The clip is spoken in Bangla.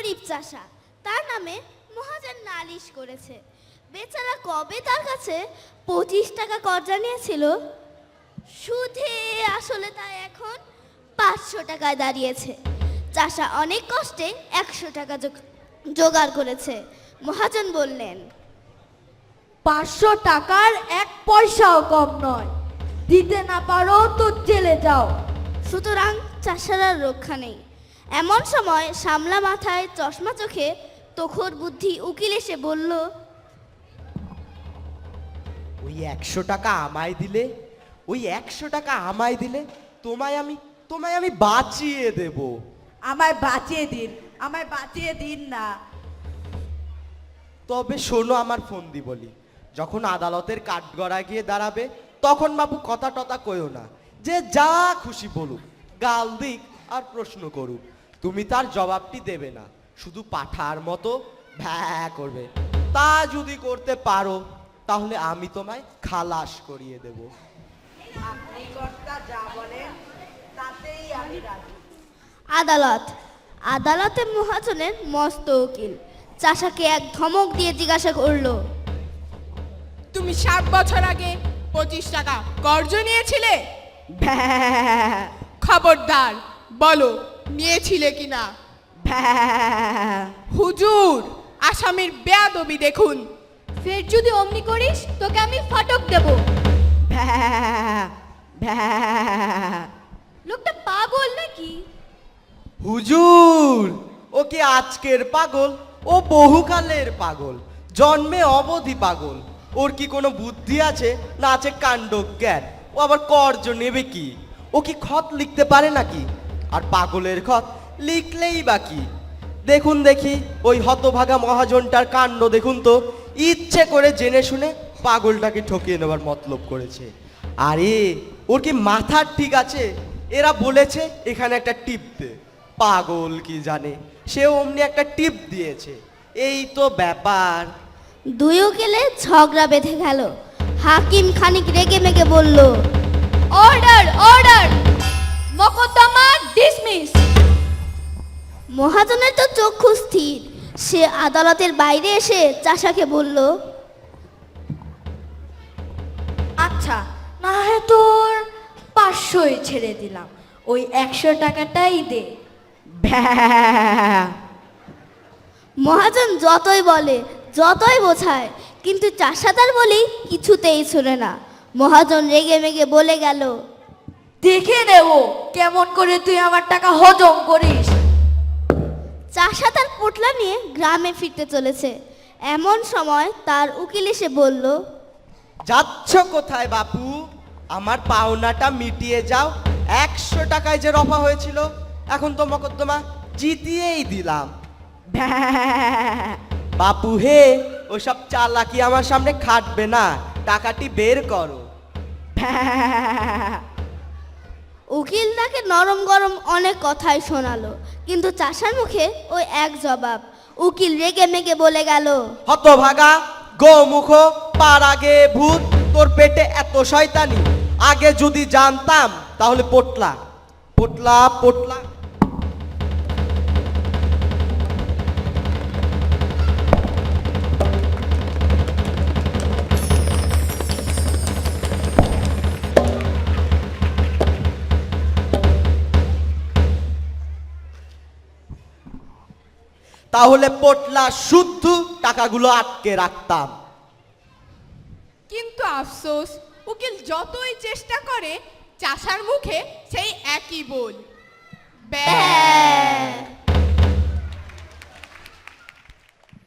গরিব চাষা, তার নামে মহাজন নালিশ করেছে। বেচারা কবে তার কাছে 25 টাকা কর্জা নিয়েছিল, সুদে আসলে তা এখন 500 টাকায় দাঁড়িয়েছে। চাষা অনেক কষ্টে 100 টাকা জোগাড় করেছে। মহাজন বললেন, 500 টাকার 1 পয়সাও কম নয়, দিতে না পারো তো জেলে যাও। সুতরাং চাষার আর রক্ষা নেই। এমন সময় সামলা মাথায় চশমা চোখে তখর বুদ্ধি উকিল এসে বলল, ওই 100 টাকা আমায় দিলে, ওই 100 টাকা আমায় দিলে তোমায় আমি বাঁচিয়ে দেব। আমায় বাঁচিয়ে দিন না। তবে শোনো, আমার ফোন দি বলি, যখন আদালতের কাঠগড়ায় গিয়ে দাঁড়াবে তখন বাবু কথা টথা কইও না, যে যা খুশি বলুক, গাল দিক আর প্রশ্ন করুক, তুমি তার জবাবটি দেবে না, শুধু পাঠার মতো ভ্যা করবে। তা যদি করতে পারো তাহলে আমি তোমায় খালাস করিয়ে দেব। আপনি কর্তা যা বলেন তাতেই আমি রাজি। আদালতে মহাজনের মস্ত উকিল চাষাকে এক ধমক দিয়ে জিজ্ঞাসা করলো, তুমি 7 বছর আগে 25 টাকা কর্জ নিয়েছিলে? খবরদার বলো, নিয়েছিলে কিনা? হুজুর, আসামির বেয়াদবি দেখুন। ফের যদি অমনি করিস তোকে আমি ফটক দেব। লোকটা পাগল নাকি? হুজুর, ও কি আজকের পাগল, ও বহুকালের পাগল, জন্মে অবধি পাগল। ওর কি কোনো বুদ্ধি আছে, না আছে কাণ্ড জ্ঞান? ও আবার কর্জ নেবে কি? ও কি খত লিখতে পারে নাকি? আর পাগলের খত লিখলেই বাকি। দেখুন দেখি ওই হতভাগা মহাজনটার কাণ্ড দেখুন তো, ইচ্ছে করে জেনে শুনে পাগলটাকে ঠকিয়ে নেবার মতলব করেছে। আরে ওর কি মাথার ঠিক আছে? এরা বলেছে এখানে একটা টিপ দে, পাগল কি জানে, সে অমনি একটা টিপ দিয়েছে। এই তো ব্যাপার। দুই উকিলে ঝগড়া বেঁধে গেল। হাকিম খানিক রেগে মেগে বলল, অর্ডার, মোকদ্দমা ডিসমিস। মহাজনের তো চক্ষু স্থির। সে আদালতের বাইরে এসে চাষাকে বলল, আচ্ছা, না হয় তোর 500ই ছেড়ে দিলাম, ওই 100 টাকাটাই দে। মহাজন যতই বলে, যতই বোঝায়, কিন্তু চাষা তার বলি কিছুতেই শুনে না। মহাজন রেগে মেগে বলে গেল, দেখে নেব কেমন করে তুই আমার টাকা হজম করিস। চাষা তার পোটলা নিয়ে গ্রামে ফিরতে চলেছে। এমন সময় তার উকিল এসে বলল, যাচ্ছ কোথায় বাপু? আমার পাওনাটা মিটিয়ে যাও। 100 টাকায় যে রফা হয়েছিল, এখন তো মকদ্দমা জিতিয়েই দিলাম। বাপু হে, ওসব চালাকি আমার সামনে খাটবে না, টাকাটি বের করো। উকিল তাকে নরম গরম অনেক কথাই শোনালো, কিন্তু চাষার মুখে ওই এক জবাব। উকিল রেগে মেগে বলে গেল, হতভাগা, গোমুখ, পার আগে ভূত, তোর পেটে এত শয়তানি, আগে যদি জানতাম তাহলে পোটলা পোটলা পোটলা। তাহলে পোটলা শুদ্ধ টাকাগুলো আটকে রাখতাম। কিন্তু আফসোস, উকিল যতই চেষ্টা করে চাষার মুখে সেই একই বল।